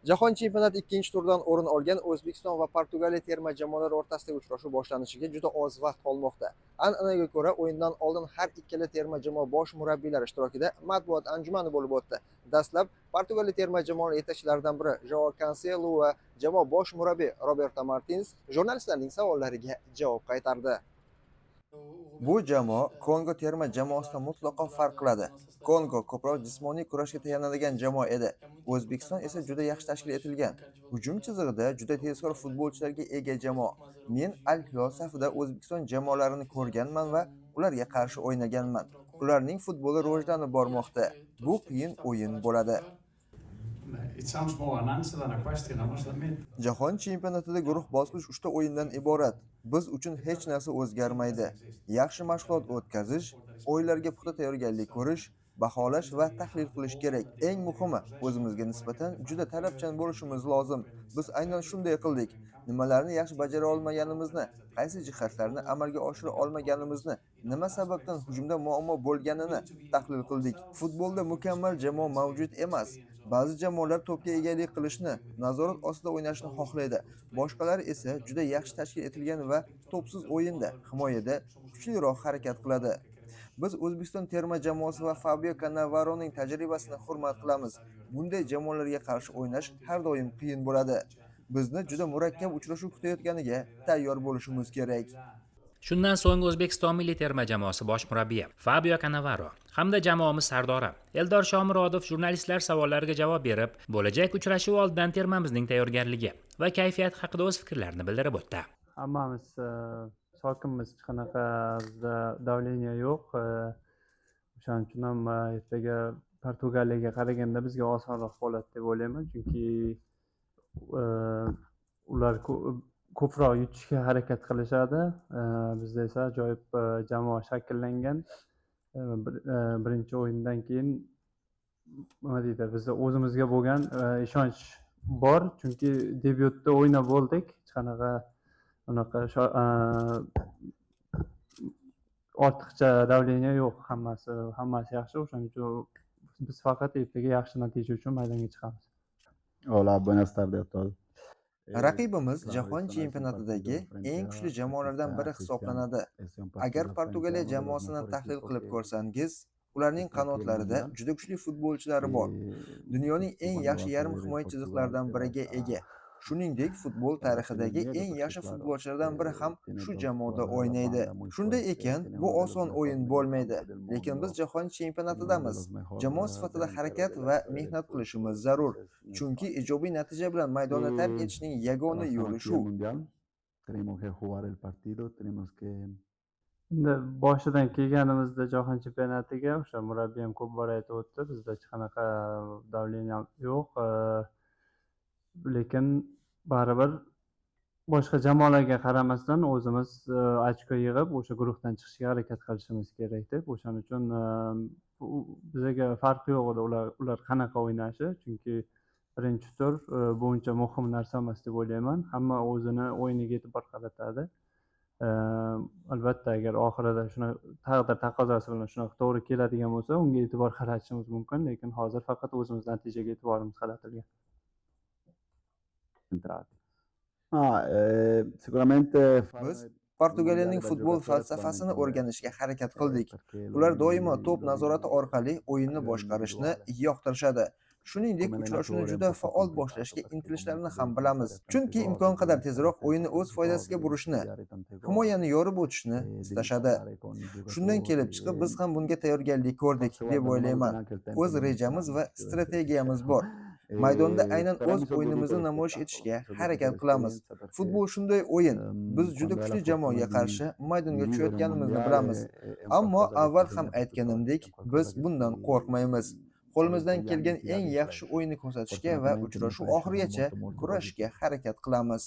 Jahon chempionati ikkinchi turdan o'rin olgan O'zbekiston va Portugaliya terma jamoalari o'rtasidagi uchrashuv boshlanishiga juda oz vaqt qolmoqda. An'anaga ko'ra, o'yindan oldin har ikkala terma jamoa bosh murabbiylari ishtirokida matbuot anjumani bo'lib o'tdi. Dastlab Portugaliya terma jamoa yetakchilaridan biri Joao Cancelo va jamoa bosh murabbiyi Roberto Martins jurnalistlarning savollariga javob qaytardi. Bu jamoa Kongo terma jamoasidan mutlaqo farq qiladi. Kongo ko'proq jismoniy kurashga tayanadigan jamoa edi. O'zbekiston esa juda yaxshi tashkil etilgan. Hujum chizig'ida juda tezkor futbolchilarga ega jamoa. Men Al-Hilol safida O'zbekiston jamoalarini ko'rganman va ularga qarshi o'ynaganman. Ularning futboli rivojlanib bormoqda. Bu qiyin o'yin bo'ladi. Jahon chempionatida guruh bosqich 3 ta o'yindan iborat. Biz uchun hech narsa o'zgarmaydi. Yaxshi mashg'ulot o'tkazish, o'yinlarga puxta tayyorgarlik ko'rish, baholash va tahlil qilish kerak. Eng muhimi, o'zimizga nisbatan juda talabchan bo'lishimiz lozim. Biz aynan shunday qildik. Nimalarni yaxshi bajara olmaganimizni, qaysi jihatlarni amalga oshira olmaganimizni, nima sababdan hujumda muammo bo'lganini tahlil qildik. Futbolda mukammal jamoa mavjud emas. Ba'zi jamoalar to'pga egalik qilishni, nazorat ostida o'ynashni xohlaydi. Boshqalari esa juda yaxshi tashkil etilgan va to'psiz o'yinda, himoyada kuchliroq harakat qiladi. Biz O'zbekiston terma jamoasi va Fabio Cannavaroning tajribasini hurmat qilamiz. Bunday jamoalarga qarshi o'ynash har doim qiyin bo'ladi. Bizni juda murakkab uchrashuv kutayotganiga tayyor bo'lishimiz kerak. Shundan so'ng O'zbekiston milliy terma jamoasi bosh murabbiyi Fabio Cannavaro hamda jamoamiz sardori Eldor Shomurodov jurnalistlar savollariga javob berib, bo'lajak uchrashuv oldidan termamizning tayyorgarligi va kayfiyati haqida o'z fikrlarini bildirib o'tdi. Hammamiz sokinmiz, hech qanaqa bizda davleniya yo'q. O'shaning uchun ham ertaga Portugaliyaga qaraganda bizga osonroq bo'ladi deb o'ylayman, chunki ular ko'proq yutishga harakat qilishadi. Bizda esa ajoyib jamoa shakllangan. Birinchi o'yindan keyin nima deydi, bizda o'zimizga bo'lgan ishonch bor, chunki debyutda o'ynab bo'ldik. Hech qanaqa unaqa ortiqcha davleniya yo'q, hammasi yaxshi. O'shaning uchun biz faqat ertaga yaxshi natija uchun maydonga chiqamiz. Hola, buenas tardes a todos. Raqibimiz jahon chempionatidagi eng kuchli jamoalardan biri hisoblanadi. Agar Portugaliya jamoasini tahlil qilib ko'rsangiz, ularning qanotlarida juda kuchli futbolchilari bor. Dunyoning eng yaxshi yarim himoya chiziqlaridan biriga ega. Shuningdek, futbol tarixidagi eng yaxshi futbolchilardan biri ham shu jamoada o'ynaydi. Shunday ekan, bu oson o'yin bo'lmaydi. Lekin biz jahon chempionatidamiz. Jamoa sifatida harakat va mehnat qilishimiz zarur. Chunki ijobiy natija bilan maydonni tark etishning yagona yo'li shu. Endi boshidan kelganimizda jahon chempionatiga o'sha murabbiy ham ko'p bor aytib o'tdi, bizda hech qanaqa davleniya yo'q. Lekin baribir boshqa jamoalarga qaramasdan o'zimiz ochko yig'ib o'sha guruhdan chiqishga harakat qilishimiz kerak deb. O'shaning uchun bizga farqi yo'q edi ular qanaqa o'ynashi, chunki birinchi tur bu uncha muhim narsa emas deb o'ylayman. Hamma o'zini o'yiniga e'tibor qaratadi. Albatta, agar oxirida shuna taqdir taqozosi bilan shunaqa to'g'ri keladigan bo'lsa, unga e'tibor qaratishimiz mumkin, lekin hozir faqat o'zimiz natijaga e'tiborimiz qaratilgan. Biz Portugaliyaning futbol falsafasini o'rganishga harakat qildik. Ular doimo to'p nazorati orqali o'yinni boshqarishni yoqtirishadi. Shuningdek, uchrashuvni juda faol boshlashga intilishlarini ham bilamiz. Chunki imkon qadar tezroq o'yinni o'z foydasiga burishni, himoyani yorib o'tishni istashadi. Shundan kelib chiqib, biz ham bunga tayyorgarlik ko'rdik deb o'ylayman. O'z rejamiz va strategiyamiz bor. Maydonda aynan o'z o'yinimizni namoyish etishga harakat qilamiz. Futbol shunday o'yin. Biz juda kuchli jamoaga qarshi maydonga tushayotganimizni bilamiz. Ammo avval ham aytganimdek, biz bundan qo'rqmaymiz. Qo'limizdan kelgan eng yaxshi o'yinni ko'rsatishga va uchrashuv oxirigacha kurashishga harakat qilamiz.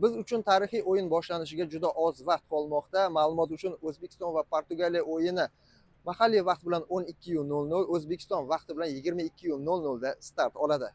Biz uchun tarixiy o'yin boshlanishiga juda oz vaqt qolmoqda. Ma'lumot uchun O'zbekiston va Portugaliya o'yini mahalliy vaqt bilan 12:00, O'zbekiston vaqti bilan 22:00 da start oladi.